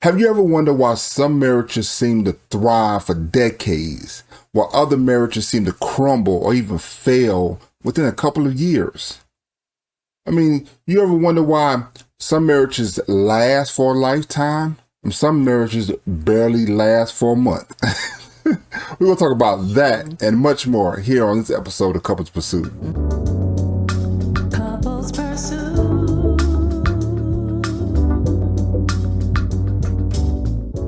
Have you ever wondered why some marriages seem to thrive for decades, while other marriages seem to crumble or even fail within a couple of years? I mean, you ever wonder why some marriages last for a lifetime and some marriages barely last for a month? We're going to talk about that and much more here on this episode of Couples Pursuit. Couples Pursuit.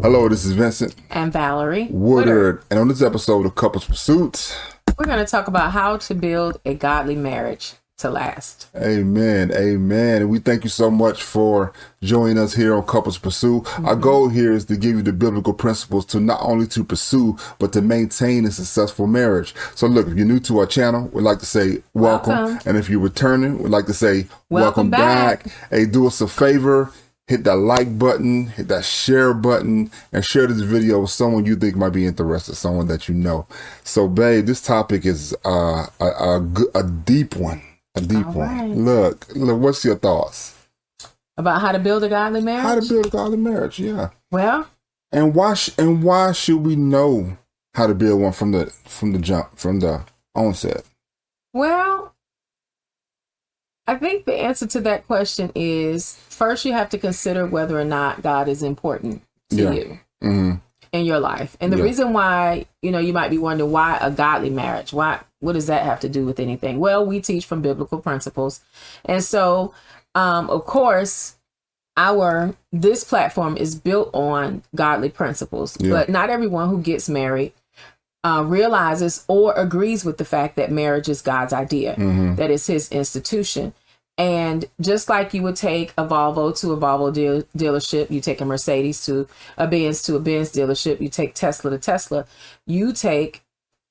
Hello, this is Vincent And Valerie Woodard. And on this episode of Couples Pursuit, we're going to talk about how to build a godly marriage to last. Amen. Amen. And we thank you so much for joining us here on Couples Pursue. Our goal here is to give you the biblical principles to not only to pursue, but to maintain a successful marriage. So look, if you're new to our channel, we'd like to say welcome. And if you're returning, we'd like to say welcome back. Hey, do us a favor. Hit that like button, hit that share button, and share this video with someone you think might be interested, someone that you know. So, babe, this topic is a deep one. A deep one. Look, what's your thoughts? About how to build a godly marriage? How to build a godly marriage, yeah. Well, and why should we know how to build one from the onset? Well, I think the answer to that question is, first you have to consider whether or not God is important to you in your life. And the reason why, you might be wondering, why a godly marriage? What does that have to do with anything? Well, we teach from biblical principles. And so, of course, this platform is built on godly principles, but not everyone who gets married realizes or agrees with the fact that marriage is God's idea, that it's his institution. And just like you would take a Volvo to a Volvo dealership, you take a Mercedes to a Benz dealership, you take Tesla to Tesla, you take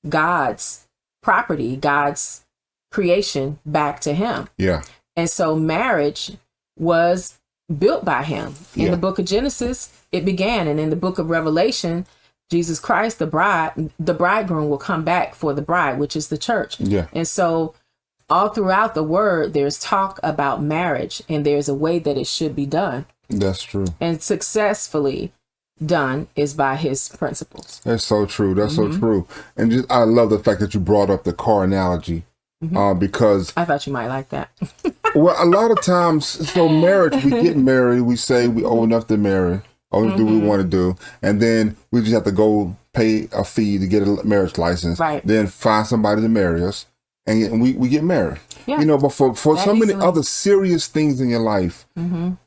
God's property, God's creation back to him. Yeah. And so marriage was built by him. In the book of Genesis, it began. And in the book of Revelation, Jesus Christ, the bridegroom will come back for the bride, which is the church. Yeah. And so all throughout the word, there's talk about marriage, and there's a way that it should be done. That's true. And successfully done is by his principles. That's so true. That's so true. And I love the fact that you brought up the car analogy, because I thought you might like that. Well, a lot of times, so marriage, we get married, we say we old enough to marry, or do we want to do, and then we just have to go pay a fee to get a marriage license, then find somebody to marry us, and we get married. Yeah. But for so many other serious things in your life,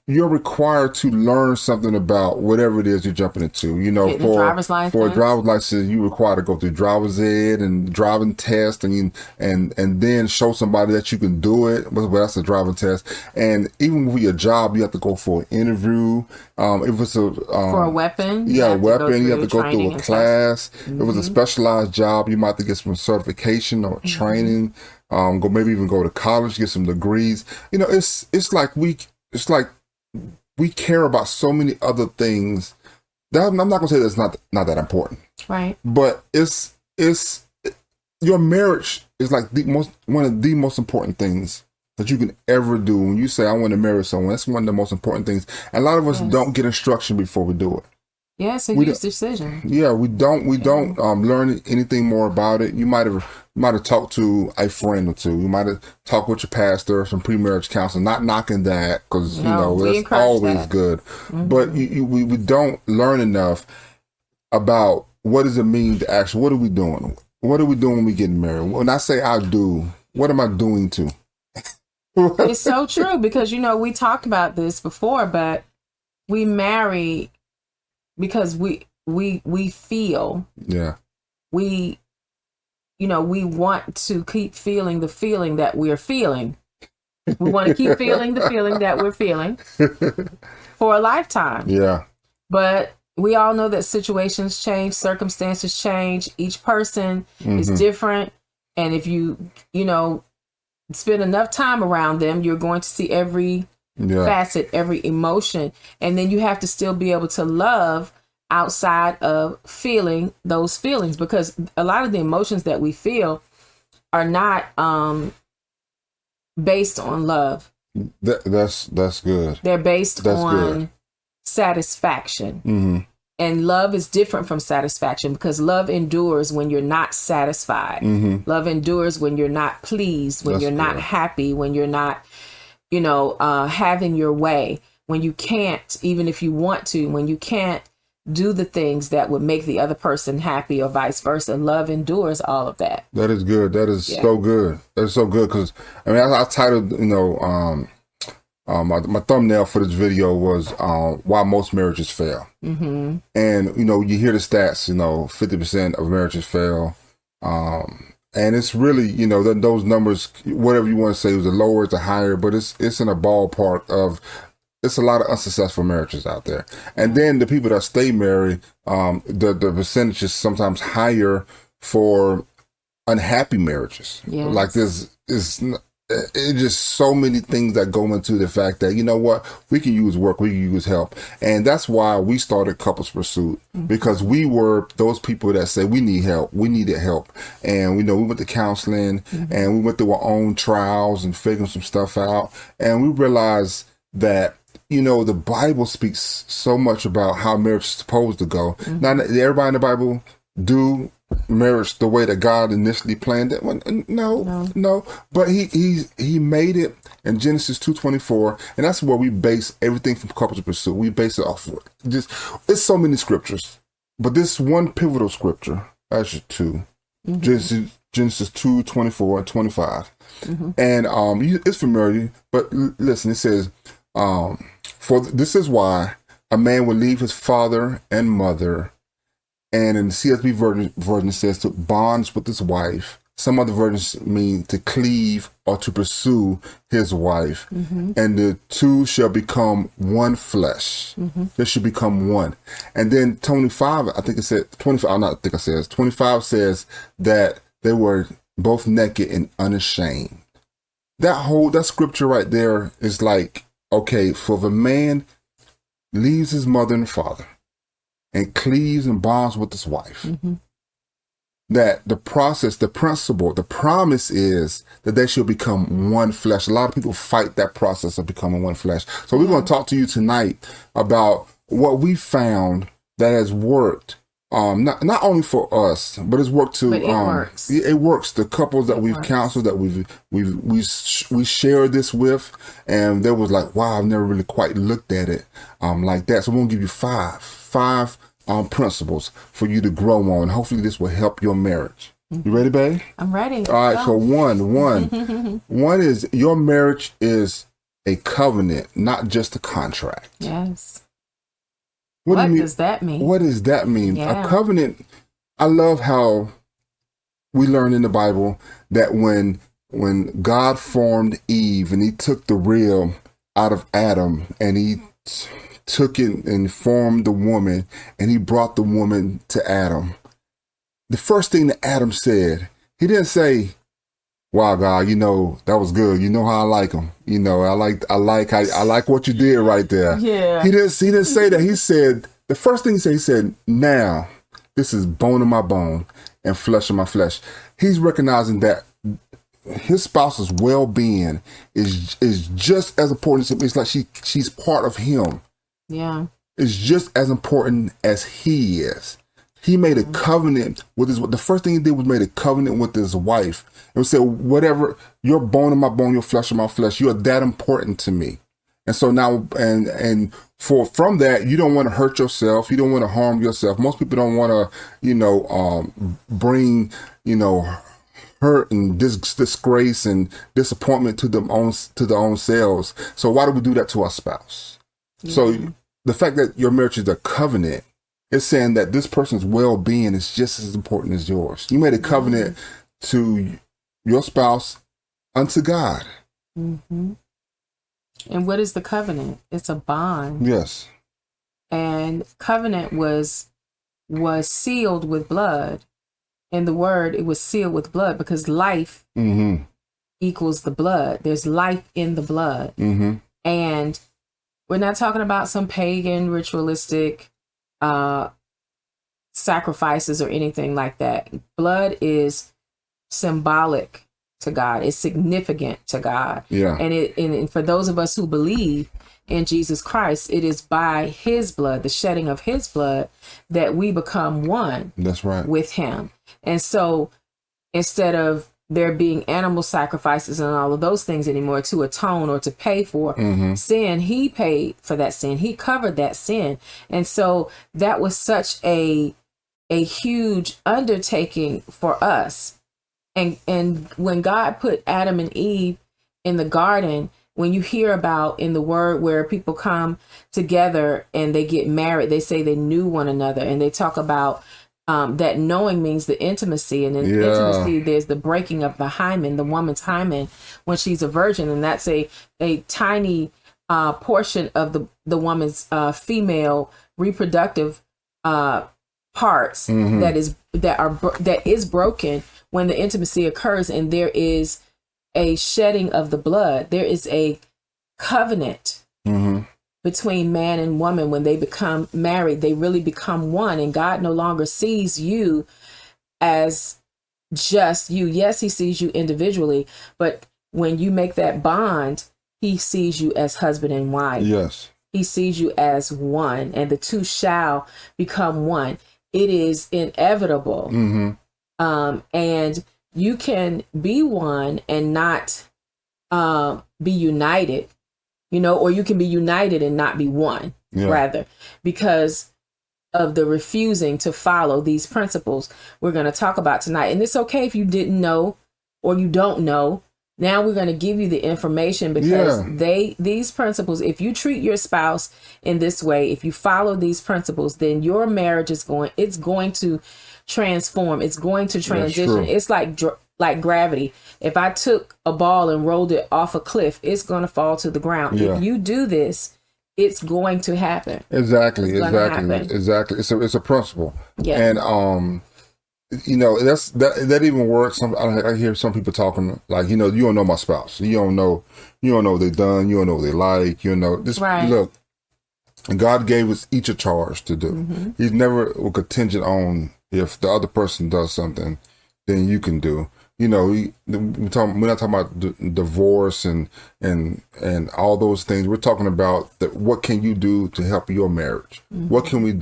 you're required to learn something about whatever it is you're jumping into. For a driver's license, you require to go through driver's ed and driving test, and then show somebody that you can do it. Well, that's a driving test. And even with your job, you have to go for an interview. If it's for a weapon, you have to go through a class. If it was a specialized job, you might have to get some certification or training. Maybe even go to college, get some degrees. It's like we care about so many other things that I'm not gonna say that's not that important. Right. But it's your marriage is like one of the most important things that you can ever do. When you say I want to marry someone, that's one of the most important things. And a lot of us don't get instruction before we do it. Yeah, it's a huge decision. Yeah, we don't learn anything more about it. You might have talked to a friend or two. You might have talked with your pastor, some pre-marriage counseling. Not knocking that, because that's always good. But we don't learn enough about what does it mean to actually. What are we doing? What are we doing when we get married? When I say I do, what am I doing to? It's so true, because we talked about this before, but we marry because we feel we want to keep feeling the feeling that we're feeling. We want to keep feeling the feeling that we're feeling for a lifetime. Yeah. But we all know that situations change, circumstances change. Each person is different. And if you spend enough time around them, you're going to see every facet, every emotion. And then you have to still be able to love outside of feeling those feelings, because a lot of the emotions that we feel are not based on love. That's good. They're based on satisfaction. Mm-hmm. And love is different from satisfaction, because love endures when you're not satisfied. Mm-hmm. Love endures when you're not pleased, when you're not happy, when you're not, having your way, when you can't, even if you want to, when you can't do the things that would make the other person happy, or vice versa. Love endures all of that. That is good. That is so good. That is so good, because I titled, my thumbnail for this video was why most marriages fail. Mm-hmm. And, you hear the stats, 50% of marriages fail. And it's really, those numbers, whatever you want to say, is the lower, it's the higher, but it's in a ballpark of, it's a lot of unsuccessful marriages out there. And then the people that stay married, the percentage is sometimes higher for unhappy marriages. Yes. Like it's just so many things that go into the fact that, we can use work, we can use help. And that's why we started Couples Pursuit, because we were those people that say we need help, we needed help. And we went to counseling, and we went through our own trials and figuring some stuff out. And we realized that, the Bible speaks so much about how marriage is supposed to go. Now, everybody in the Bible do marriage the way that God initially planned it. Well, no. But he made it in Genesis 2:24, and that's where we base everything from Couples Pursuit. We base it off of it's so many scriptures, but this one pivotal scripture, actually two, Genesis 2:24 and 25, and it's familiar. But listen, it says, "For this is why a man will leave his father and mother." And in the CSB version it says to bonds with his wife. Some other versions mean to cleave or to pursue his wife. And the two shall become one flesh. They should become one. And then 25, I think it said 25, not I think it says 25 says that they were both naked and unashamed. That scripture right there is like, okay, for the man leaves his mother and father and cleaves and bonds with his wife, that the process, the principle, the promise is that they shall become one flesh. A lot of people fight that process of becoming one flesh. So we're going to talk to you tonight about what we found that has worked, not only for us, but it's worked to. But it works. It works. The couples that we've counseled, that we shared this with, and they was like, wow, I've never really quite looked at it like that. So we're gonna give you five principles for you to grow on. Hopefully, this will help your marriage. You ready, babe? I'm ready. All right. So one is your marriage is a covenant, not just a contract. Yes. What does that mean? What does that mean? Yeah. A covenant, I love how we learn in the Bible that when God formed Eve and he took the rib out of Adam and he took it and formed the woman and he brought the woman to Adam, the first thing that Adam said, he didn't say, wow, God, that was good. You know how I like them. I like what you did right there. Yeah. He didn't say that. He said, the first thing he said, now this is bone of my bone and flesh of my flesh. He's recognizing that his spouse's well-being is just as important as him. It's like she's part of him. Yeah. It's just as important as he is. He made a covenant with the first thing he did was made a covenant with his wife. And said, whatever, you're bone of my bone, your flesh of my flesh, you're that important to me. And so now, and from that, you don't want to hurt yourself. You don't want to harm yourself. Most people don't want to, bring, hurt and disgrace and disappointment to their own selves. So why do we do that to our spouse? Yeah. So the fact that your marriage is a covenant, it's saying that this person's well-being is just as important as yours. You made a covenant to your spouse unto God. And what is the covenant? It's a bond. Yes. And covenant was sealed with blood. In the word, it was sealed with blood because life equals the blood. There's life in the blood. And we're not talking about some pagan ritualistic sacrifices or anything like that. Blood is symbolic to God. It's significant to God. Yeah. And for those of us who believe in Jesus Christ, it is by his blood, the shedding of his blood, that we become one. That's right. With him. And so instead of there being animal sacrifices and all of those things anymore to atone or to pay for sin, he paid for that sin. He covered that sin. And so that was such a huge undertaking for us. And when God put Adam and Eve in the garden, when you hear about in the word where people come together and they get married, they say they knew one another, and they talk about that knowing means the intimacy, and in intimacy there's the breaking of the hymen, the woman's hymen, when she's a virgin, and that's a tiny portion of the woman's female reproductive parts that is broken when the intimacy occurs, and there is a shedding of the blood. There is a covenant between man and woman. When they become married, they really become one, and God no longer sees you as just you. Yes, he sees you individually, but when you make that bond, he sees you as husband and wife. Yes. He sees you as one, and the two shall become one. It is inevitable. And you can be one and not be united, or you can be united and not be one, rather, because of the refusing to follow these principles we're going to talk about tonight. And it's okay if you didn't know or you don't know. Now we're going to give you the information, because these principles, if you treat your spouse in this way, if you follow these principles, then your marriage is going to transform. It's going to transition. It's like gravity. If I took a ball and rolled it off a cliff, it's going to fall to the ground. If you do this, it's going to happen. Exactly. It's a principle. Yeah. And that even works. I hear some people talking like, you don't know my spouse. You don't know what they've done. You don't know what they like. Look, God gave us each a charge to do. He's never contingent on if the other person does something, then you can do. We're not talking about divorce and all those things. We're talking about what can you do to help your marriage? What can you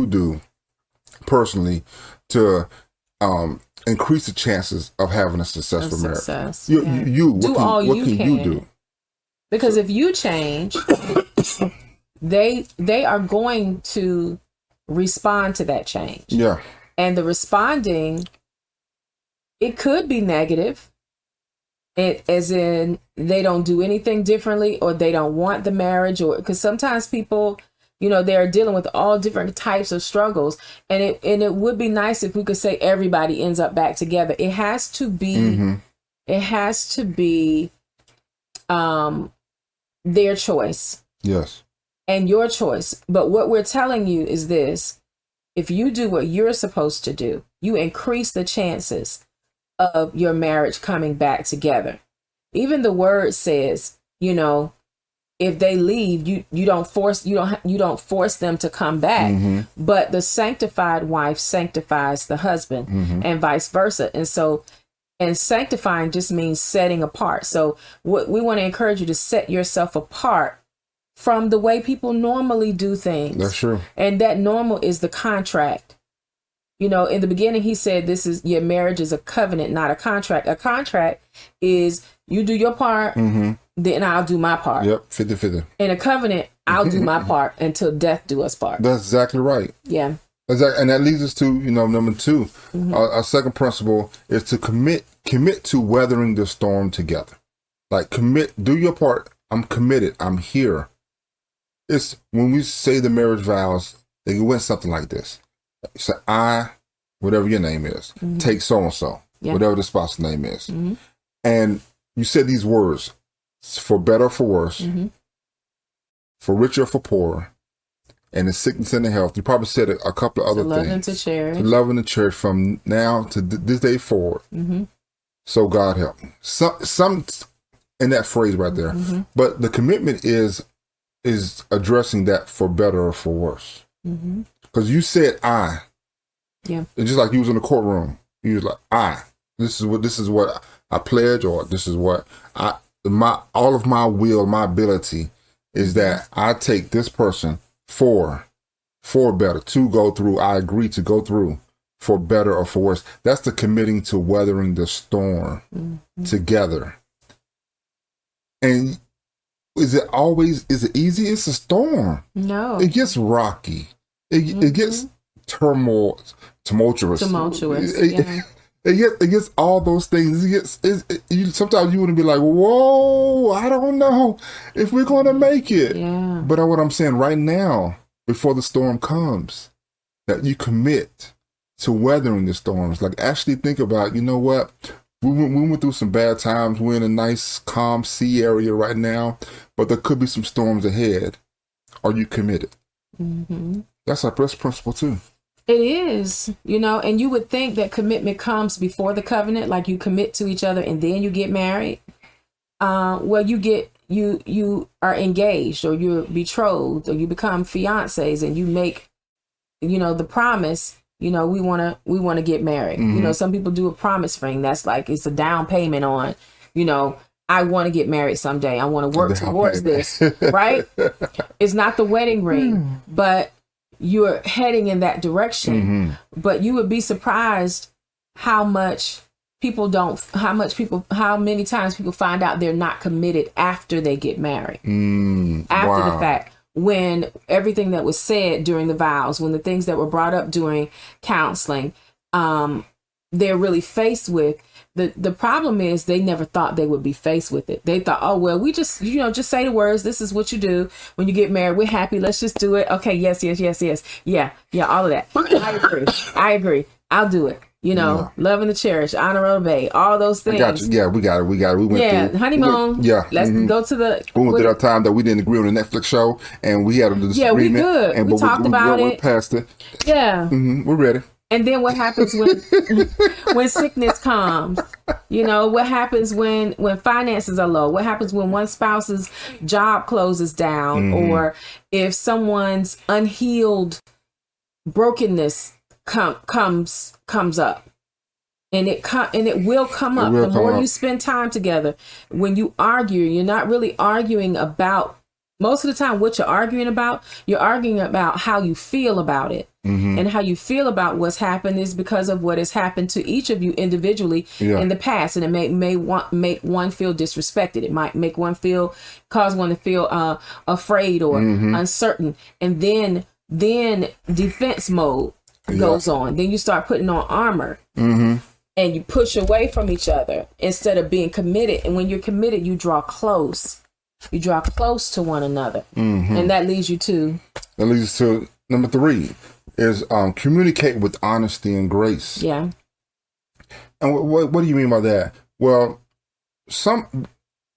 do personally to increase the chances of having a successful marriage? What can you do? Because if you change, they are going to respond to that change. Yeah. And the responding, it could be negative, as in they don't do anything differently, or they don't want the marriage, or because sometimes people, they're dealing with all different types of struggles, and it would be nice if we could say everybody ends up back together. It has to be, their choice. Yes. And your choice. But what we're telling you is this: if you do what you're supposed to do, you increase the chances of your marriage coming back together. Even the word says, if they leave, you don't force them to come back. But the sanctified wife sanctifies the husband, and vice versa. And sanctifying just means setting apart. So what we want to encourage you to set yourself apart from the way people normally do things. That's true. And that normal is the contract. In the beginning, he said, your marriage is a covenant, not a contract. A contract is you do your part, then I'll do my part. Yep, 50-50. In a covenant, I'll do my part until death do us part. That's exactly right. Yeah. Exactly. And that leads us to, number two. Our second principle is to commit to weathering the storm together. Like do your part. I'm committed. I'm here. It's when we say the marriage vows, they went something like this. So I, whatever your name is, take so-and-so, whatever the spouse's name is. And you said these words, for better or for worse, for richer or for poorer, and in sickness and in health. You probably said a couple of other things. Love and to cherish. Love and to cherish from now to this day forward. So God help me. Some in that phrase right there. But the commitment is addressing that for better or for worse. Because you said I. Yeah. It's just like you was in the courtroom. You was like, I. this is what I pledge, or this is what all of my will, my ability is that I take this person for better, to go through. I agree to go through for better or for worse. That's the committing to weathering the storm together. And is it easy? It's a storm. No. It gets rocky. It gets tumultuous. It gets all those things. Sometimes you wouldn't be like, whoa, I don't know if we're going to make it. Yeah. But what I'm saying right now, before the storm comes, that you commit to weathering the storms. Like, actually think about, you know what? We went through some bad times. We're in a nice, calm sea area right now, but there could be some storms ahead. Are you committed? Mm-hmm. That's our first principle too. It is, and you would think that commitment comes before the covenant, like you commit to each other and then you get married. Well, you are engaged, or you're betrothed, or you become fiancés, and you make, the promise. We want to get married. Mm-hmm. Some people do a promise ring. That's like, it's a down payment on, I want to get married someday. I want to work towards this, right? It's not the wedding ring, but you're heading in that direction. Mm-hmm. But you would be surprised how many times people find out they're not committed after they get married. After the fact. When everything that was said during the vows, when the things that were brought up during counseling, they're really faced with. The problem is they never thought they would be faced with it. They thought, oh, well, we just say the words. This is what you do when you get married. We're happy. Let's just do it. Okay. Yes. Yeah. All of that. I agree. I'll do it. Love and to cherish, honor and obey, all those things. I got you. Yeah, we got it. We went through honeymoon. Let's go to the. We went through that time that we didn't agree on the Netflix show, and we had a disagreement. Yeah, we good. We talked about it. Went past it. Yeah, we're ready. And then what happens when sickness comes? What happens when finances are low? What happens when one spouse's job closes down, or if someone's unhealed brokenness comes up, and it will come up. The more you spend time together, when you argue, you're not really arguing about, most of the time what you're arguing about how you feel about it. And how you feel about what's happened is because of what has happened to each of you individually in the past, and it may make one feel disrespected. It might cause one to feel afraid or uncertain, and then defense mode goes on. Then you start putting on armor, and you push away from each other instead of being committed. And when you're committed, you draw close. You draw close to one another, and that leads to number 3 is communicate with honesty and grace. Yeah. And what do you mean by that? Well, some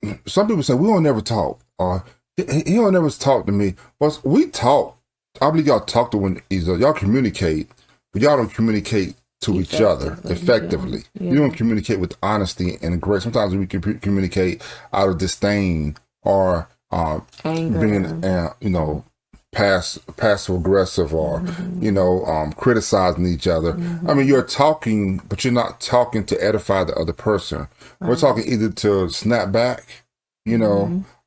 people say we don't never talk, or he don't never talk to me. Well, we talk. I believe y'all talk to one either. Y'all communicate, but y'all don't communicate to each other effectively. Yeah. You don't communicate with honesty and grace. Sometimes we can communicate out of disdain or anger, being passive aggressive, or criticizing each other. I mean, you're talking, but you're not talking to edify the other person. We're talking either to snap back,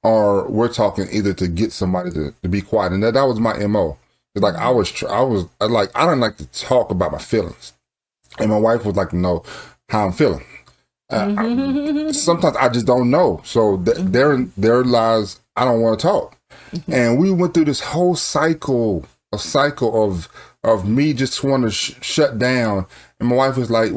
or we're talking either to get somebody to be quiet. And that was my MO. It's like I don't like to talk about my feelings, and my wife would like to know how I'm feeling. Sometimes I just don't know. So there lies, I don't want to talk. And we went through this whole cycle of me just want to shut down. And my wife was like,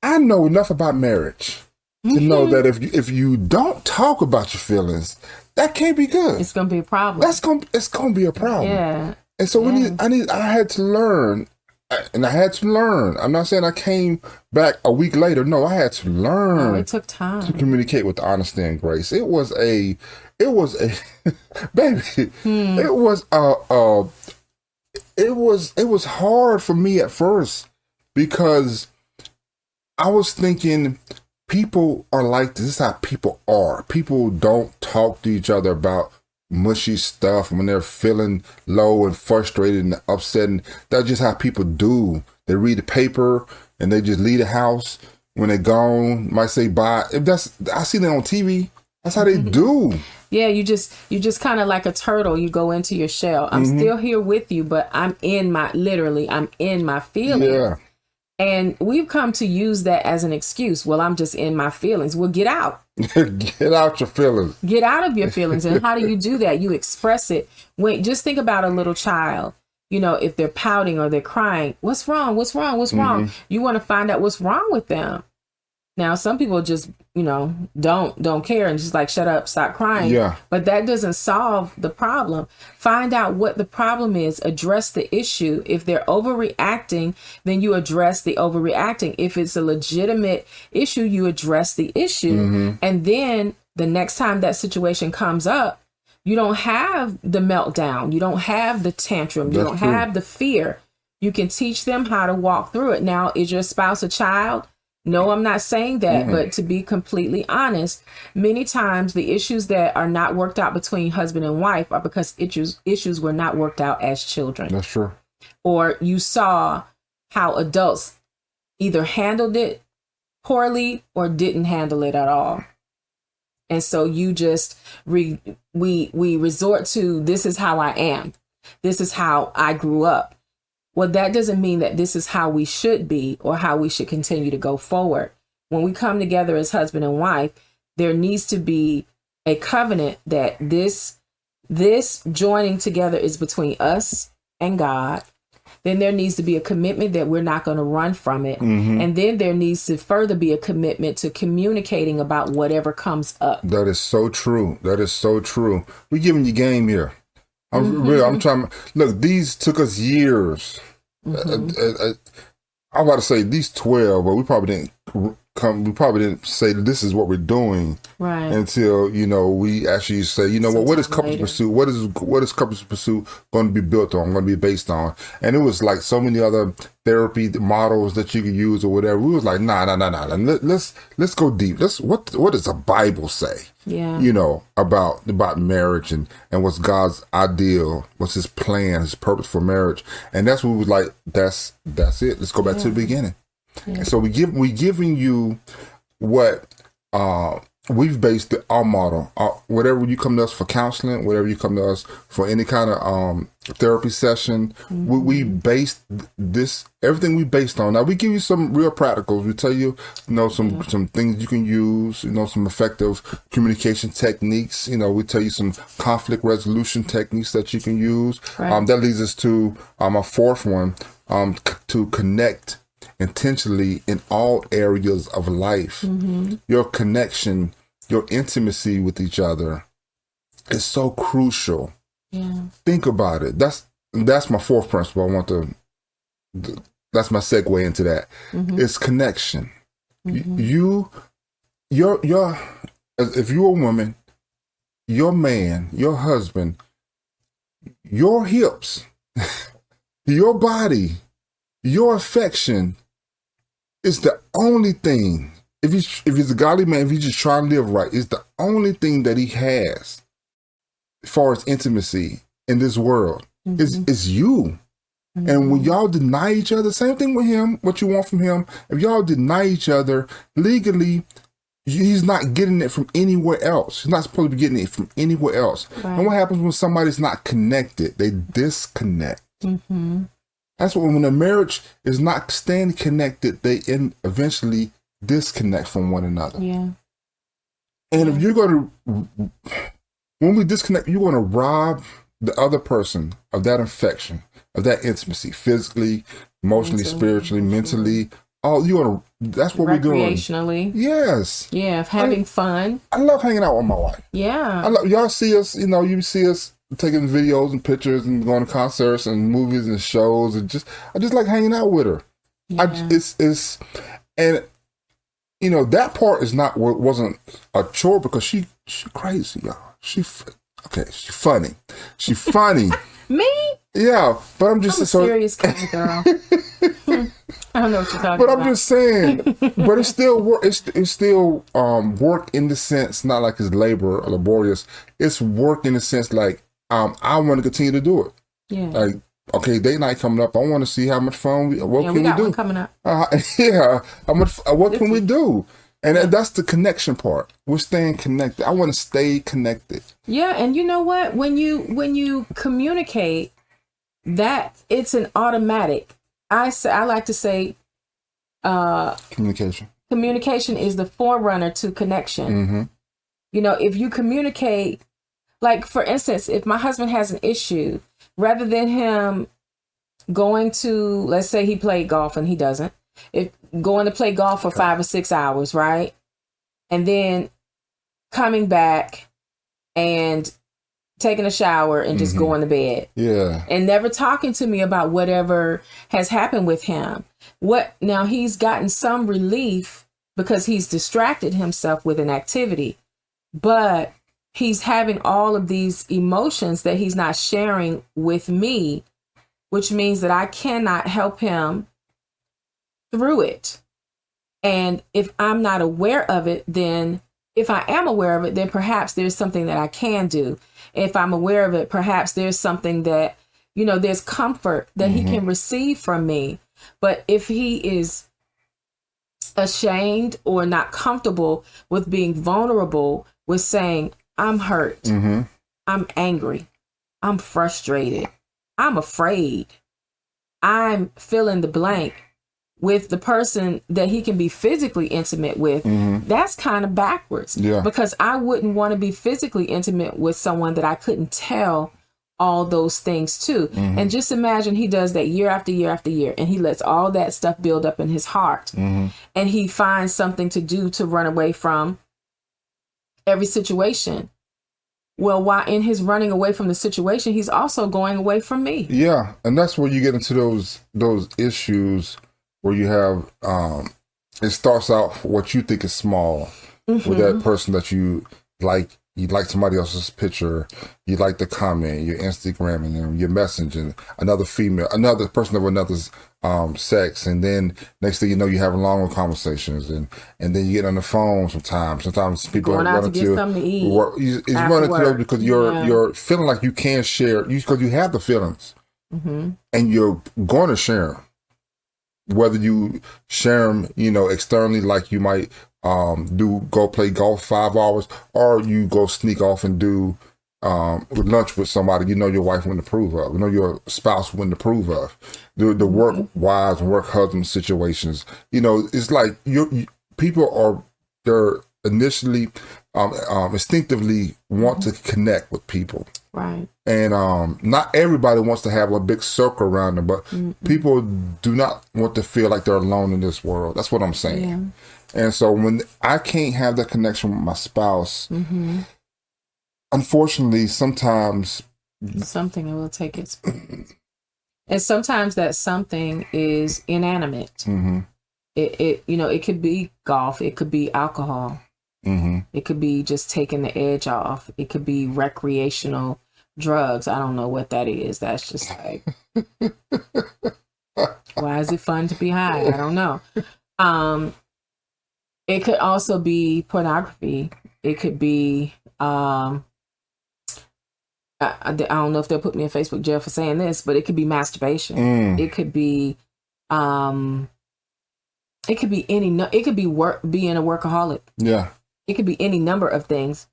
I know enough about marriage to know that if you don't talk about your feelings, that can't be good. It's going to be a problem. It's going to be a problem. Yeah. And so I had to learn. And I had to learn. I'm not saying I came back a week later. No, I had to learn. It took time to communicate with honesty and grace. It was a baby. It was hard for me at first, because I was thinking people are like this. This is how people are. People don't talk to each other about mushy stuff when they're feeling low and frustrated and upset. And that's just how people do. They read the paper, and they just leave the house when they're gone, might say bye. I see that on TV. That's how they do. Yeah, you just kind of like a turtle. You go into your shell. I'm still here with you, but I'm in my feelings. Yeah. And we've come to use that as an excuse. Well, I'm just in my feelings. Well, get out. Get out your feelings. Get out of your feelings. And how do you do that? You express it. Just think about a little child. You know, if they're pouting or they're crying, what's wrong? What's wrong? What's wrong? You want to find out what's wrong with them. Now, some people just, don't care and just like, shut up, stop crying. Yeah. But that doesn't solve the problem. Find out what the problem is. Address the issue. If they're overreacting, then you address the overreacting. If it's a legitimate issue, you address the issue. And then the next time that situation comes up, you don't have the meltdown. You don't have the tantrum. You don't have the fear. You can teach them how to walk through it. Now, is your spouse a child? No, I'm not saying that, but to be completely honest, many times the issues that are not worked out between husband and wife are because issues were not worked out as children. That's true. Or you saw how adults either handled it poorly or didn't handle it at all. And so you just, we resort to, this is how I am. This is how I grew up. Well, that doesn't mean that this is how we should be or how we should continue to go forward. When we come together as husband and wife, there needs to be a covenant that this joining together is between us and God. Then there needs to be a commitment that we're not going to run from it. And then there needs to further be a commitment to communicating about whatever comes up. That is so true. That is so true. We're giving you game here. I'm trying. Look, these took us years. I'm about to say these 12, but we probably didn't come. We probably didn't say this is what we're doing until we actually say, what is couples pursuit? What is couples pursuit going to be built on? Going to be based on? And it was like so many other therapy models that you could use or whatever. We was like, nah. Let's go deep. What does the Bible say? Yeah. About marriage and what's God's ideal, what's his plan, his purpose for marriage. And that's what we was like, that's it. Let's go back to the beginning. Yeah. And so we giving you what we've based our model. Whatever you come to us for counseling, whatever you come to us for any kind of therapy session, we based this, everything we based on. Now we give you some real practicals. We tell you, some things you can use, some effective communication techniques. We tell you some conflict resolution techniques that you can use. That leads us to our fourth one, to connect intentionally in all areas of life. Your connection, your intimacy with each other is so crucial. Think about it. That's my fourth principle. That's my segue into that. It's connection. Your if you're a woman, your man, your husband, your hips, your body, your affection is the only thing. If he's a godly man, if he's just trying to live right, it's the only thing that he has as far as intimacy in this world. Is you. And when y'all deny each other, same thing with him, what you want from him, if y'all deny each other legally, he's not getting it from anywhere else. He's not supposed to be getting it from anywhere else. And what happens when somebody's not connected? They disconnect. That's when a marriage is not staying connected, they eventually disconnect from one another. And if you're going to, when we disconnect, you're going to rob the other person of that affection, of that intimacy, physically, emotionally, spiritually, mentally. That's what we're doing. Recreationally. Yes. Yeah, having fun. I love hanging out with my wife. Yeah. Y'all see us, you see us taking videos and pictures and going to concerts and movies and shows, and I just like hanging out with her. That part wasn't a chore because she crazy, y'all. She's funny. She's funny. Me? Yeah, but I'm just a serious kind of girl. I don't know what you're talking about. But I'm just saying. But it's still work. It's still work in the sense, not like it's labor or laborious. It's work in the sense like I want to continue to do it. Yeah. Like Okay, date night coming up. I want to see how much fun what can we got do? One coming up. Yeah, how much? What can we do? And that's the connection part. We're staying connected. I want to stay connected. Yeah, and you know what? When you communicate, that it's an automatic. I like to say, communication. Communication is the forerunner to connection. Mm-hmm. You know, if you communicate, like for instance, if my husband has an issue, rather than him going to, let's say he played golf and he doesn't, if going to play golf for 5 or 6 hours, right? And then coming back and taking a shower and just going to bed. Yeah. And never talking to me about whatever has happened with him. Now he's gotten some relief because he's distracted himself with an activity, but he's having all of these emotions that he's not sharing with me, which means that I cannot help him through it. And if I'm not aware of it, then if I am aware of it, then perhaps there's something that I can do. If I'm aware of it, perhaps there's something that, you know, there's comfort that he can receive from me. But if he is ashamed or not comfortable with being vulnerable, with saying, I'm hurt, I'm angry, I'm frustrated, I'm afraid, I'm fill in the blank with the person that he can be physically intimate with, that's kind of backwards. Yeah. Because I wouldn't want to be physically intimate with someone that I couldn't tell all those things to. And just imagine he does that year after year after year, and he lets all that stuff build up in his heart. And he finds something to do to run away from every situation. Well, while in his running away from the situation, he's also going away from me. Yeah. And that's where you get into those issues where you have, it starts out what you think is small with that person that you like somebody else's picture, you like the comment, you're Instagramming them, you're messaging another person of another's sex, and then next thing you know, you're having longer conversations, and then you get on the phone sometimes. Sometimes people going out to get something to eat. It's running to those because you're feeling like you can't share, because you have the feelings, and you're going to share them. Whether you share them, you know, externally, like you might go play golf 5 hours, or you go sneak off and do lunch with somebody you know your wife wouldn't approve of, you know your spouse wouldn't approve of. The work wives and work husband situations, you know, it's like they're initially instinctively want to connect with people. Right. And not everybody wants to have a big circle around them, but people do not want to feel like they're alone in this world. That's what I'm saying. Yeah. And so when I can't have that connection with my spouse, unfortunately, sometimes something will take its and sometimes that something is inanimate. It you know, it could be golf, it could be alcohol, it could be just taking the edge off, it could be recreational drugs. I don't know what that is. That's just like, why is it fun to be high? I don't know. It could also be pornography. It could be, I don't know if they'll put me in Facebook jail for saying this, but it could be masturbation. It could be, it could be it could be being a workaholic. Yeah. It could be any number of things.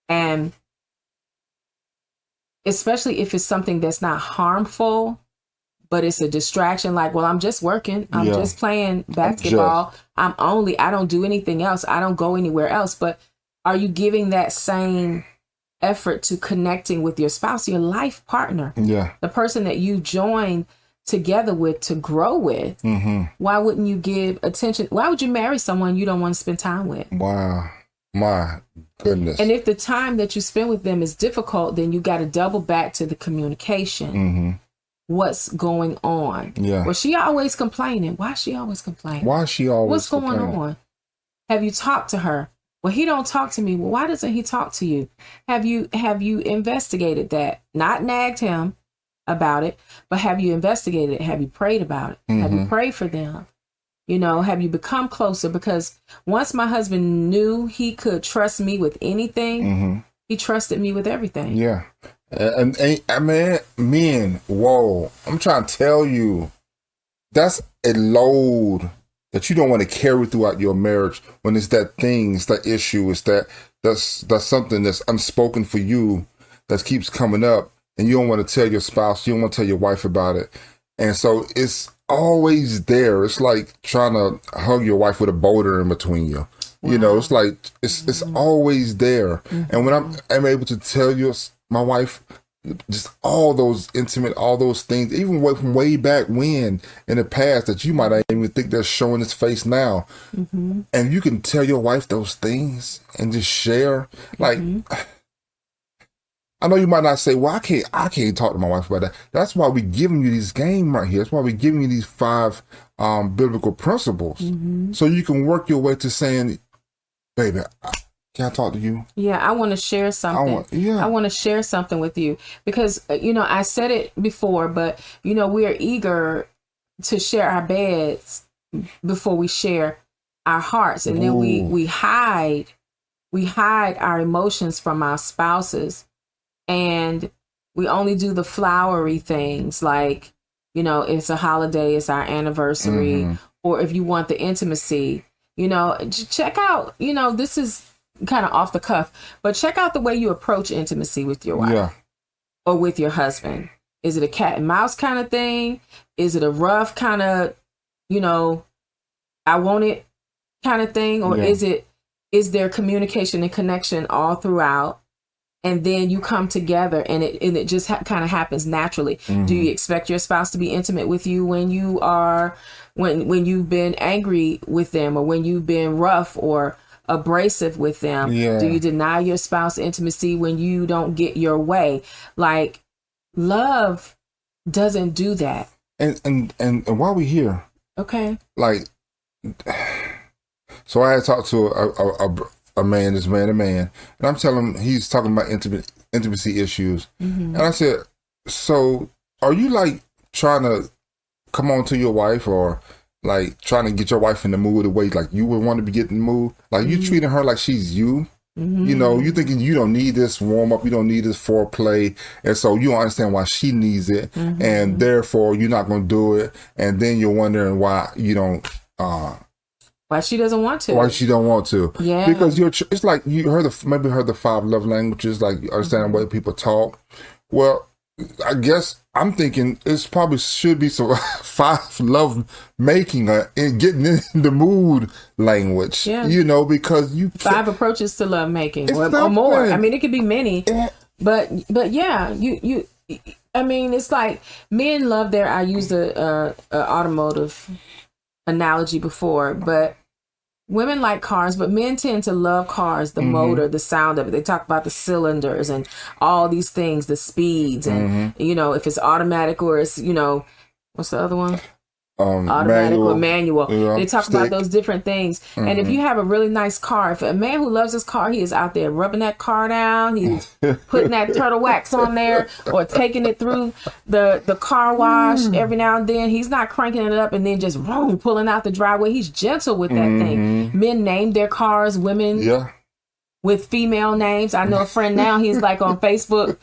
And especially if it's something that's not harmful, but it's a distraction, like, well, I'm just working. I'm just playing basketball. I don't do anything else. I don't go anywhere else. But are you giving that same effort to connecting with your spouse, your life partner, the person that you joined together with to grow with? Why wouldn't you give attention? Why would you marry someone you don't want to spend time with? Wow. My goodness. And if the time that you spend with them is difficult, then you got to double back to the communication. What's going on? Yeah. Well, she always complaining. Why is she always complaining? What's going on? Have you talked to her? Well, he don't talk to me. Well, why doesn't he talk to you? Have you investigated that? Not nagged him about it, but have you investigated it? Have you prayed about it? Have you prayed for them? You know, have you become closer? Because once my husband knew he could trust me with anything, he trusted me with everything. Yeah. And I mean, men, whoa, I'm trying to tell you, that's a load that you don't want to carry throughout your marriage when it's that thing, it's that issue, that's something that's unspoken for you that keeps coming up, and you don't want to tell your spouse, you don't want to tell your wife about it. And so it's always there. It's like trying to hug your wife with a boulder in between you. Wow. You know, it's like, it's always there. Mm-hmm. And when I'm able to tell my wife, just all those intimate, all those things, even from way back when in the past that you might not even think they're showing its face now. Mm-hmm. And you can tell your wife those things and just share. Like, I know you might not say, well, I can't talk to my wife about that. That's why we're giving you this game right here. That's why we're giving you these 5 biblical principles. Mm-hmm. So you can work your way to saying, baby, can I talk to you? Yeah, I want to share something. I want to share something with you because, I said it before, but, we are eager to share our beds before we share our hearts. And then we hide our emotions from our spouses, and we only do the flowery things like, it's a holiday, it's our anniversary, or if you want the intimacy, check out, this is kind of off the cuff, but check out the way you approach intimacy with your wife or with your husband. Is it a cat and mouse kind of thing? Is it a rough kind of, I want it kind of thing? Or is there communication and connection all throughout? And then you come together and it just kind of happens naturally. Mm-hmm. Do you expect your spouse to be intimate with you when you've been angry with them, or when you've been rough or abrasive with them? Yeah. Do you deny your spouse intimacy when you don't get your way? Like, love doesn't do that. And while we're here, okay, like, so I had talked to a man, and I'm telling him, he's talking about intimacy issues, and I said, so are you like trying to come on to your wife, or like trying to get your wife in the mood the way like you would want to be getting in the mood? Like, you treating her like she's you. You thinking you don't need this warm up, you don't need this foreplay, and so you don't understand why she needs it, and therefore you're not going to do it, and then you're wondering why you don't. Why she doesn't want to? Why she don't want to? Yeah, because it's like you maybe heard the 5 love languages, like you understand the way people talk. Well, I guess I'm thinking it's probably should be some 5 love making and getting in the mood language. Yeah. Because 5 approaches to love making or more. I mean, it could be many, but yeah, you. I mean, it's like men love their. I used a automotive analogy before, but women like cars, but men tend to love cars, the motor, the sound of it. They talk about the cylinders and all these things, the speeds, and if it's automatic or it's what's the other one? Automatic or manual. They talk about those different things. And if you have a really nice car, if a man who loves his car, he is out there rubbing that car down, he's putting that turtle wax on there, or taking it through the car wash every now and then. He's not cranking it up and then just pulling out the driveway. He's gentle with that thing. Men name their cars, women with female names. I know a friend now, he's like on Facebook.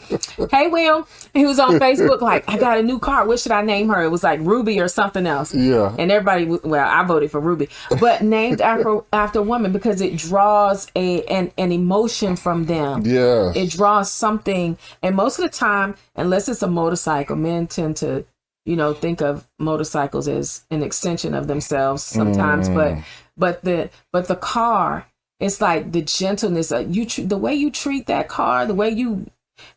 Hey, Will. He was on Facebook like, I got a new car. What should I name her? It was like Ruby or something else. Yeah. And everybody, I voted for Ruby. But named after a woman because it draws an emotion from them. Yeah. It draws something. And most of the time, unless it's a motorcycle, men tend to, think of motorcycles as an extension of themselves sometimes. But the car, it's like the gentleness, the way you treat that car, the way you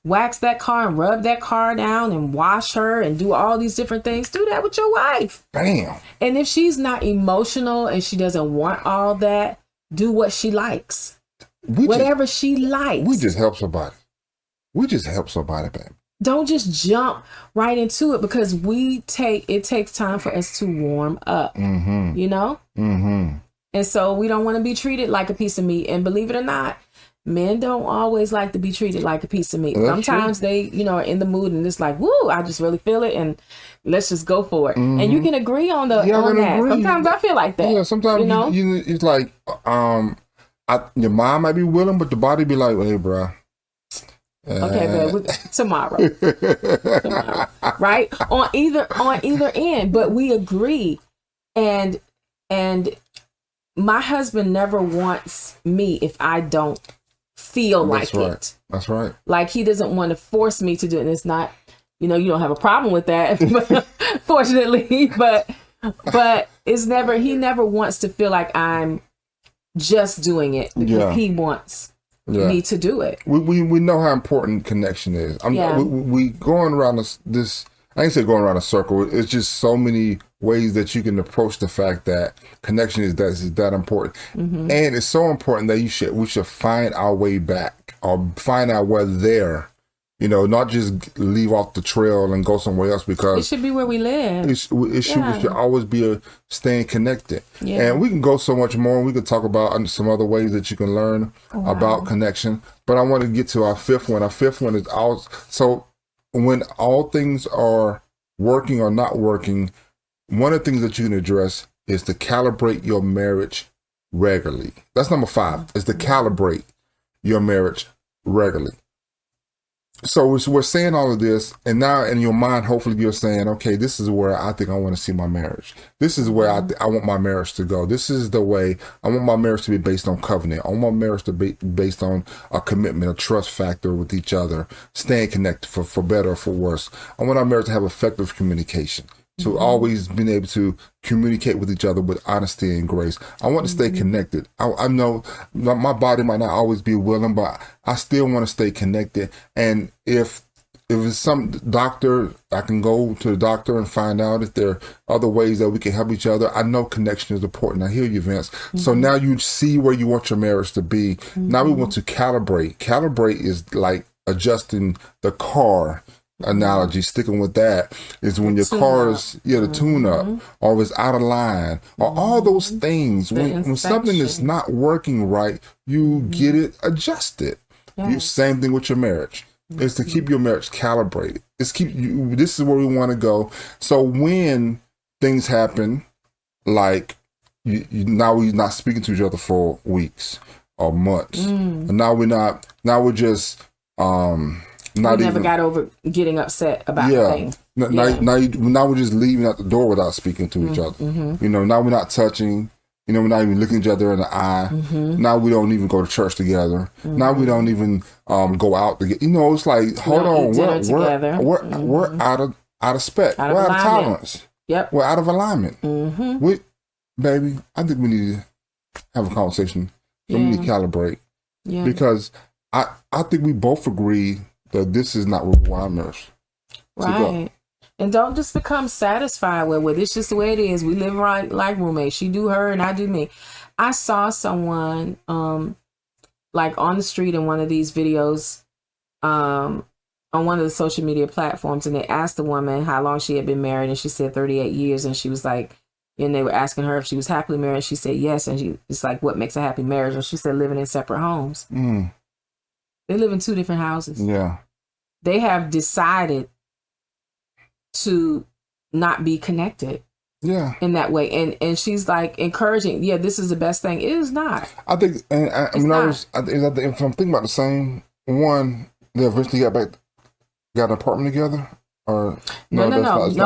wax that car and rub that car down and wash her and do all these different things. Do that with your wife. Bam. And if she's not emotional and she doesn't want all that, do what she likes. Whatever she likes. We just help somebody. Baby. Don't just jump right into it because it takes time for us to warm up. And so we don't want to be treated like a piece of meat. And believe it or not, men don't always like to be treated like a piece of meat. That's Sometimes true. They, are in the mood and it's like, woo, I just really feel it and let's just go for it. And you can agree on that. Agree. Sometimes I feel like that. Yeah, sometimes it's like your mind might be willing, but the body be like, hey, bro, Okay, but tomorrow, right? On either end, but we agree, and my husband never wants me if I don't feel like it. That's right. Like he doesn't want to force me to do it. And it's not, you don't have a problem with that, fortunately, but it's never, he never wants to feel like I'm just doing it because he wants me to do it. We know how important connection is. We going around this, I ain't say going around a circle. It's just so many ways that you can approach the fact that connection is that important. And it's so important that we should find our way back, or find out where they're, not just leave off the trail and go somewhere else, because it should be where we live. It should always be staying connected. And we can go so much more. We could talk about some other ways that you can learn about connection. But I want to get to our fifth one. Our fifth one is so when all things are working or not working, one of the things that you can address is to calibrate your marriage regularly. That's number 5, is to calibrate your marriage regularly. So we're saying all of this, and now in your mind, hopefully you're saying, okay, this is where I think I want to see my marriage. This is where I want my marriage to go. This is the way I want my marriage to be based on covenant. I want my marriage to be based on a commitment, a trust factor with each other, staying connected for better or for worse. I want our marriage to have effective communication, to always being able to communicate with each other with honesty and grace. I want to stay connected. I know my body might not always be willing, but I still want to stay connected. And if it's some doctor, I can go to the doctor and find out if there are other ways that we can help each other. I know connection is important. I hear you, Vince. So now you see where you want your marriage to be. Now we want to calibrate. Calibrate is like adjusting the car analogy, sticking with that, is when your car is the tune up, or is out of line, or all those things. When something is not working right, you get it adjusted. Same thing with your marriage. Is to keep your marriage calibrated. This is where we want to go. So when things happen, like now we're not speaking to each other for weeks or months, and now we're just we never got over getting upset about things. Now we're just leaving out the door without speaking to each other. Now we're not touching. We're not even looking each other in the eye. Now we don't even go to church together. Now we don't even go out to get. It's like, hold on, we're out of spec. We're out of tolerance. Yep, we're out of alignment. Baby, I think we need to have a conversation. So we need to calibrate because I think we both agree that this is not where we want our marriage to go. And don't just become satisfied with it's just the way it is. We live right like roommates. She do her and I do me. I saw someone like on the street in one of these videos on one of the social media platforms, and they asked the woman how long she had been married, and she said 38 years, and she was like, and they were asking her if she was happily married. She said yes, and it's like, what makes a happy marriage? And she said living in separate homes. They live in 2 different houses. They have decided to not be connected in that way, and she's like encouraging, this is the best thing. It is not. I think, and if I'm thinking about the same one, they eventually got an apartment together, or no,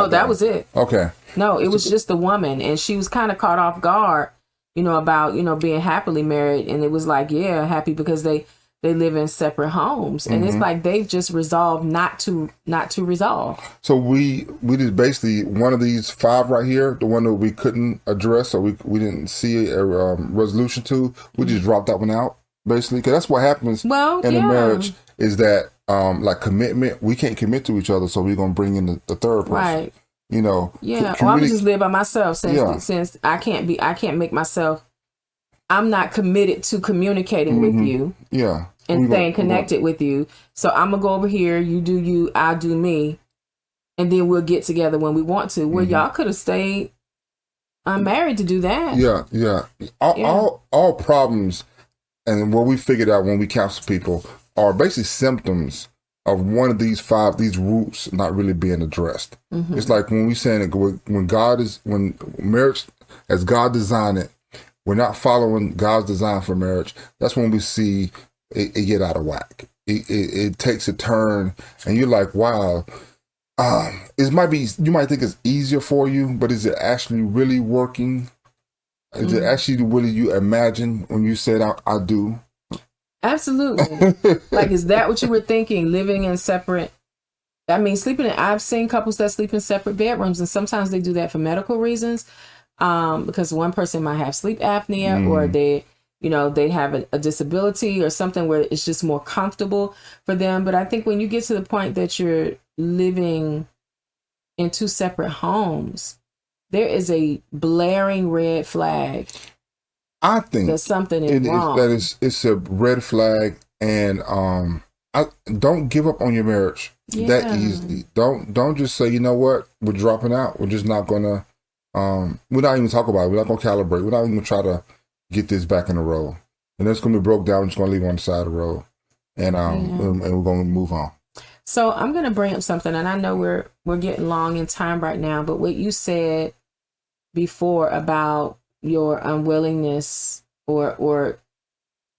that was it. Okay, no, it was just the woman, and she was kind of caught off guard, about being happily married, and it was like, happy because they live in separate homes, and it's like they've just resolved not to resolve. So we just basically, one of these 5 right here, the one that we couldn't address, or we didn't see a resolution to, we just dropped that one out, basically, because that's what happens in a marriage, is that like commitment, we can't commit to each other, so we're gonna bring in the third person, right? Well, I'm just live by myself since I can't make myself. I'm not committed to communicating with you. And staying connected with you. So I'm going to go over here. You do you, I'll do me. And then we'll get together when we want to. Well, y'all could have stayed unmarried to do that. All problems, and what we figured out when we counsel people, are basically symptoms of one of these 5, these roots not really being addressed. It's like when we saying it, when marriage, as God designed it, we're not following God's design for marriage. That's when we see it get out of whack. it takes a turn, and you're like, wow. You might think it's easier for you, but is it actually really working? Is it actually really you imagine when you said I do? Absolutely. Like, is that what you were thinking? Living in separate, I mean, I've seen couples that sleep in separate bedrooms, and sometimes they do that for medical reasons, because one person might have sleep apnea, or they have a disability or something where it's just more comfortable for them. But I think when you get to the point that you're living in two separate homes, there is a blaring red flag. I think that something is wrong. It's a red flag, and don't give up on your marriage that easily. Don't just say, you know what, we're dropping out. We're just not gonna. We're not even talk about it. We're not gonna calibrate. We're not even gonna try to get this back in the road. And it's gonna be broke down. We're just gonna leave it on the side of the road, and we're gonna move on. So I'm gonna bring up something, and I know we're getting long in time right now, but what you said before about your unwillingness or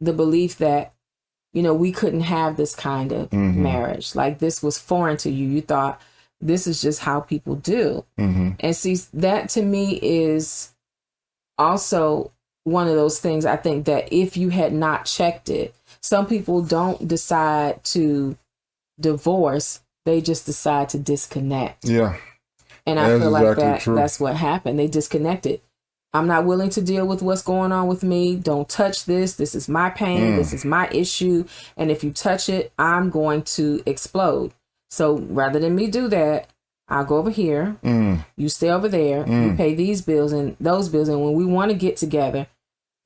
the belief that, we couldn't have this kind of marriage, like this was foreign to you. You thought this is just how people do. And see, that to me is also one of those things, I think, that if you had not checked it, some people don't decide to divorce, they just decide to disconnect. Yeah. And I feel like that's what happened. They disconnected. I'm not willing to deal with what's going on with me. Don't touch this. This is my pain. This is my issue. And if you touch it, I'm going to explode. So rather than me do that, I'll go over here. You stay over there. You pay these bills and those bills. And when we want to get together,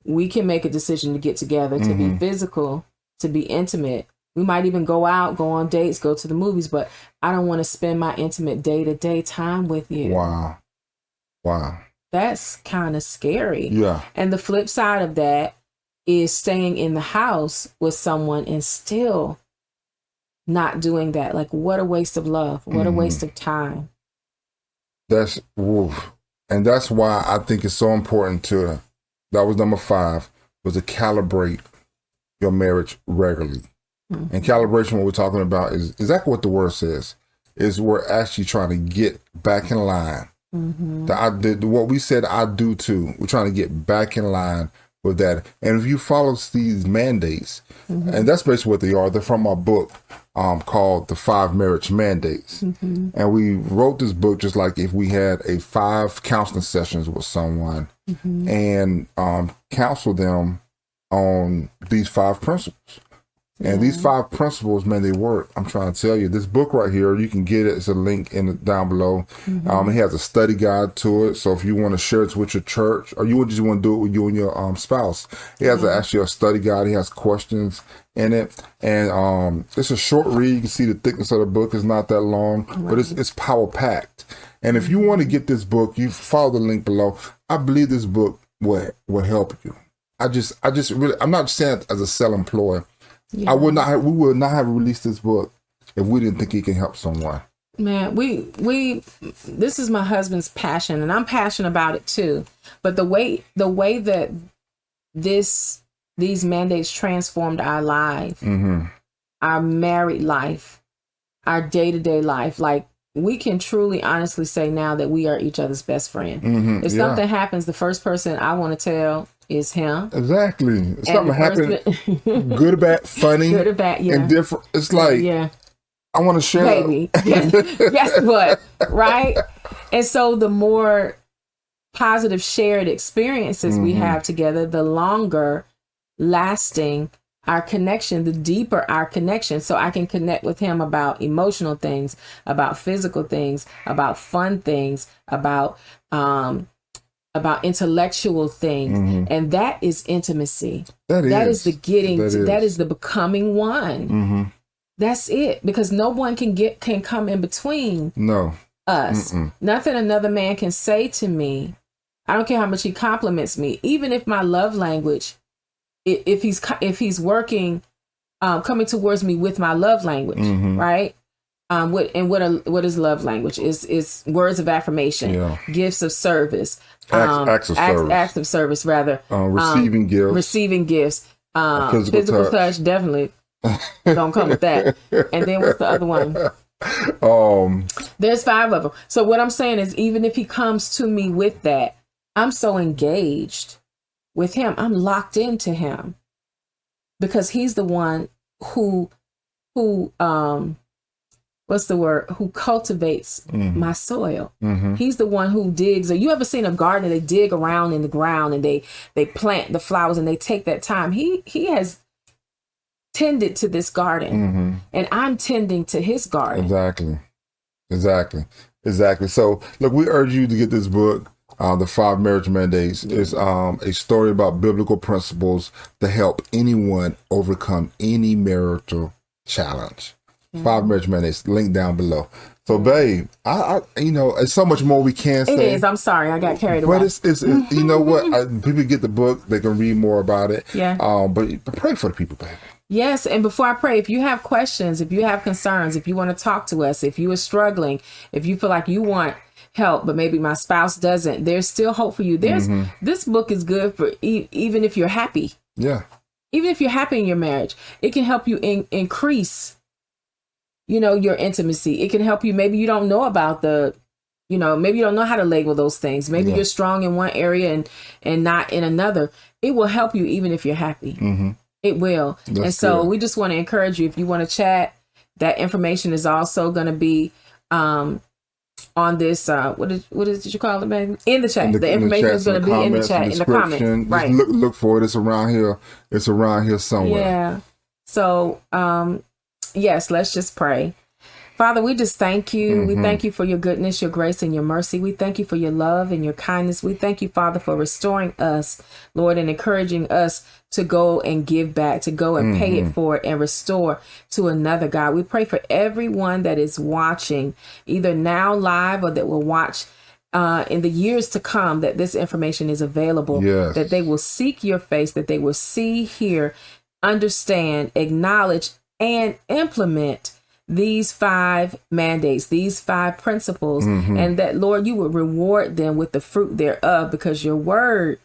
we can make a decision to get together, to be physical, to be intimate. We might even go out, go on dates, go to the movies, but I don't want to spend my intimate day-to-day time with you. Wow. That's kind of scary. Yeah. And the flip side of that is staying in the house with someone and still not doing that. Like, what a waste of love. What a waste of time. And that's why I think it's so important that was number 5, was to calibrate your marriage regularly. And calibration, what we're talking about, is exactly what the word says, is we're actually trying to get back in line. What we said I do too, we're trying to get back in line with that. And if you follow these mandates, and that's basically what they are, they're from our book called The 5 Marriage Mandates. And we wrote this book just like if we had 5 counseling sessions with someone and counsel them on these 5 principles. And these 5 principles, man, they work. I'm trying to tell you. This book right here, you can get it. It's a link down below. It has a study guide to it. So if you want to share it with your church, or you just want to do it with you and your spouse, it has actually a study guide. It has questions in it. And it's a short read. You can see the thickness of the book is not that long, but it's power packed. And if you want to get this book, you follow the link below. I believe this book will help you. I'm not saying it as a self-employed. Yeah. We would not have released this book if we didn't think it can help someone. Man, this is my husband's passion, and I'm passionate about it too. But the way that these mandates transformed our life, our married life, our day-to-day life, like, we can truly, honestly say now that we are each other's best friend. If something happens, the first person I want to tell is him. Exactly. If something happened, good or bad, funny, indifferent. It's like, I want to share. Baby, guess what? Right? And so the more positive shared experiences we have together, the longer lasting our connection, the deeper our connection. So I can connect with him about emotional things, about physical things, about fun things, about intellectual things. And that is intimacy. That is the getting, that is the becoming one. That's it. Because no one can come in between us. Nothing another man can say to me. I don't care how much he compliments me. Even if my love language, if he's working, coming towards me with my love language, right? What is love language? Is words of affirmation, gifts of service, acts of service, rather. Receiving gifts, physical touch, definitely. Don't come with that. And then what's the other one? There's 5 of them. So what I'm saying is, even if he comes to me with that, I'm so engaged with him. I'm locked into him because he's the one who what's the word? Who cultivates my soil. He's the one who digs. Or you ever seen a garden? They dig around in the ground and they plant the flowers and they take that time. He has tended to this garden, and I'm tending to his garden. Exactly. So look, we urge you to get this book. The 5 Marriage Mandates is a story about biblical principles to help anyone overcome any marital challenge. 5 Marriage Mandates, link down below. So, babe, I it's so much more we can say. It is. I'm sorry, I got carried away. But it's you know what? People get the book, they can read more about it. Yeah. But pray for the people, baby. Yes, and before I pray, if you have questions, if you have concerns, if you want to talk to us, if you are struggling, if you feel like you want help, but maybe my spouse doesn't, there's still hope for you. This book is good for even if you're happy. Yeah. Even if you're happy in your marriage, it can help you increase, your intimacy. It can help you. Maybe you don't know about maybe you don't know how to label those things. Maybe you're strong in one area and not in another. It will help you even if you're happy. It will. And so we just want to encourage you, if you want to chat, that information is also going to be on this, what did you call it, baby? In the chat. The information is going to be in the chat, in the comments. Right. Look for it. It's around here. It's around here somewhere. Yeah. So, yes, let's just pray. Father, we just thank you. We thank you for your goodness, your grace, and your mercy. We thank you for your love and your kindness. We thank you, Father, for restoring us, Lord, and encouraging us to go and give back, to go and pay it forward and restore to another, God. We pray for everyone that is watching, either now live or that will watch in the years to come, that this information is available, that they will seek your face, that they will see, hear, understand, acknowledge, and implement these 5 mandates, these 5 principles, and that, Lord, you will reward them with the fruit thereof, because your word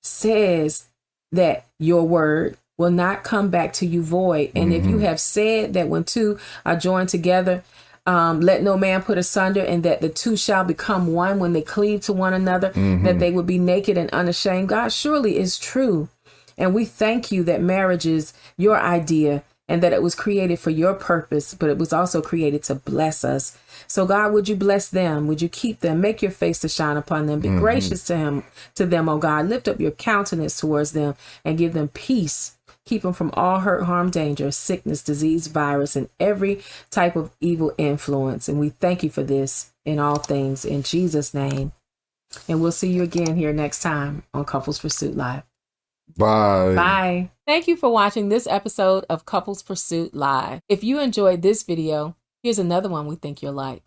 says that your word will not come back to you void. And if you have said that when 2 are joined together, let no man put asunder, and that the 2 shall become one when they cleave to one another, that they will be naked and unashamed, God, surely is true. And we thank you that marriage is your idea, and that it was created for your purpose, but it was also created to bless us. So God, would you bless them? Would you keep them? Make your face to shine upon them. Be gracious to them, oh God. Lift up your countenance towards them and give them peace. Keep them from all hurt, harm, danger, sickness, disease, virus, and every type of evil influence. And we thank you for this in all things, in Jesus' name. And we'll see you again here next time on Couples Pursuit Live. Bye. Bye. Thank you for watching this episode of Couples Pursuit Live. If you enjoyed this video, here's another one we think you'll like.